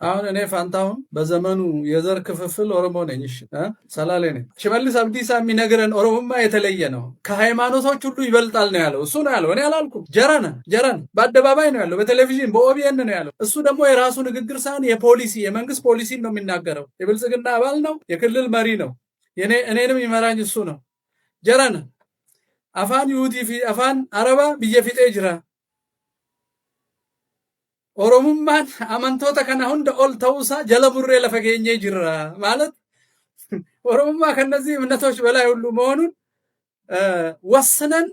አሁን እኔ ፋንታሁን በዘመኑ የዘር ክፍፍል ኦሮሞ ነኝ። እሺ ሰላሌ ነኝ። ሽመልስ አብዲሳ የሚነግረን ኦሮሞማ የተለየ ነው፣ ከሃይማኖቶች ሁሉ ይበልጣል ነው ያለው። እሱ ነው ያለው፣ እኔ አላልኩም። ጀረነ በአደባባይ ነው ያለው፣ በቴሌቪዥን በኦቢኤን ነው ያለው። እሱ ደግሞ የራሱ ንግግር ሳይሆን የፖሊሲ የመንግስት ፖሊሲን ነው የሚናገረው። የብልጽግና አባል ነው፣ የክልል መሪ ነው። እኔንም ይመራኝ እሱ ነው። ጀረነ አፋን ይሁዲ አፋን አረባ ብየ ፊጤ ጅራ ኦሮሙማን አመንቶተ ከና ሁንደ ኦል ተውሳ ጀለቡሬ ለፈገኘ ጅራ ማለት ኦሮሙማ ከነዚህ እምነቶች በላይ ሁሉ መሆኑን ወስነን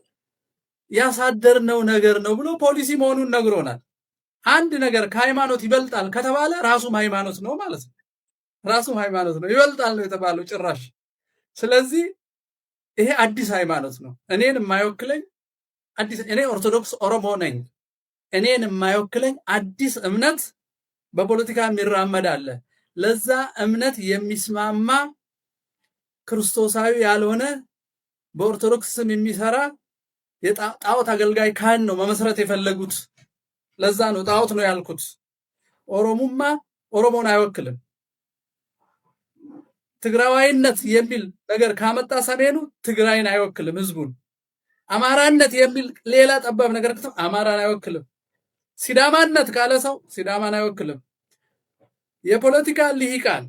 ያሳደርነው ነገር ነው ብሎ ፖሊሲ መሆኑን ነግሮናል። አንድ ነገር ከሃይማኖት ይበልጣል ከተባለ ራሱም ሃይማኖት ነው ማለት ነው። ራሱም ሃይማኖት ነው፣ ይበልጣል ነው የተባለው ጭራሽ። ስለዚህ ይሄ አዲስ ሃይማኖት ነው። እኔን የማይወክለኝ እኔ ኦርቶዶክስ ኦሮሞ ነኝ። እኔን የማይወክለኝ አዲስ እምነት በፖለቲካ የሚራመድ አለ። ለዛ እምነት የሚስማማ ክርስቶሳዊ ያልሆነ በኦርቶዶክስ ስም የሚሰራ የጣዖት አገልጋይ ካህን ነው መመስረት የፈለጉት። ለዛ ነው ጣዖት ነው ያልኩት። ኦሮሞማ ኦሮሞን አይወክልም። ትግራዋይነት የሚል ነገር ካመጣ ሰሜኑ ትግራይን አይወክልም ህዝቡን። አማራነት የሚል ሌላ ጠባብ ነገር ከተው አማራን አይወክልም። ሲዳማነት ካለ ሰው ሲዳማን አይወክልም። የፖለቲካ ልሂቃን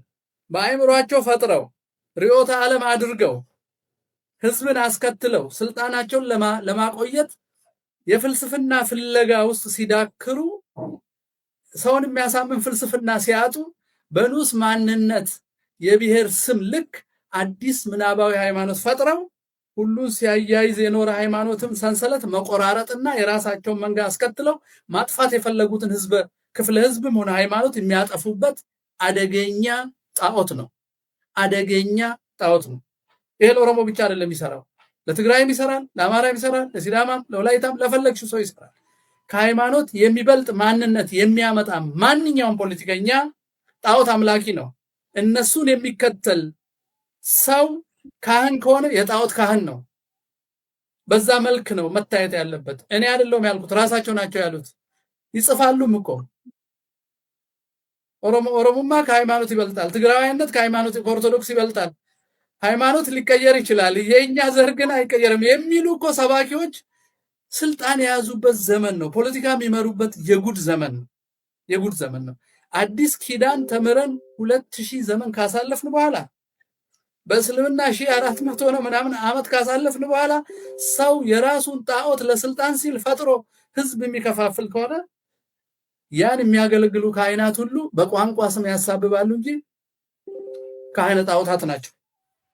በአይምሯቸው ፈጥረው ርዕዮተ ዓለም አድርገው ህዝብን አስከትለው ስልጣናቸውን ለማቆየት የፍልስፍና ፍለጋ ውስጥ ሲዳክሩ ሰውን የሚያሳምን ፍልስፍና ሲያጡ በንዑስ ማንነት የብሔር ስም ልክ አዲስ ምናባዊ ሃይማኖት ፈጥረው ሁሉን ሲያያይዝ የኖረ ሃይማኖትም ሰንሰለት መቆራረጥና የራሳቸውን መንጋ አስከትለው ማጥፋት የፈለጉትን ክፍለ ህዝብም ሆነ ሃይማኖት የሚያጠፉበት አደገኛ ጣዖት ነው። አደገኛ ጣዖት ነው። ይሄ ለኦሮሞ ብቻ አይደለም ይሰራው፣ ለትግራይም ይሰራል፣ ለአማራም ይሰራል፣ ለሲዳማም፣ ለወላይታም፣ ለፈለግሽው ሰው ይሰራል። ከሃይማኖት የሚበልጥ ማንነት የሚያመጣ ማንኛውም ፖለቲከኛ ጣዖት አምላኪ ነው። እነሱን የሚከተል ሰው ካህን ከሆነ የጣዖት ካህን ነው። በዛ መልክ ነው መታየት ያለበት። እኔ አይደለሁም ያልኩት፣ ራሳቸው ናቸው ያሉት። ይጽፋሉም እኮ ኦሮሞማ ከሃይማኖት ይበልጣል፣ ትግራዋይነት ከሃይማኖት ከኦርቶዶክስ ይበልጣል፣ ሃይማኖት ሊቀየር ይችላል፣ የኛ ዘር ግን አይቀየርም የሚሉ እኮ ሰባኪዎች ስልጣን የያዙበት ዘመን ነው። ፖለቲካ የሚመሩበት የጉድ ዘመን ነው። የጉድ ዘመን ነው። አዲስ ኪዳን ተምረን 2000 ዘመን ካሳለፍን በኋላ በእስልምና 1400 ነው ምናምን ዓመት ካሳለፍን በኋላ ሰው የራሱን ጣዖት ለስልጣን ሲል ፈጥሮ ህዝብ የሚከፋፍል ከሆነ ያን የሚያገለግሉ ካህናት ሁሉ በቋንቋ ስም ያሳብባሉ እንጂ ካህናት ጣዖታት ናቸው።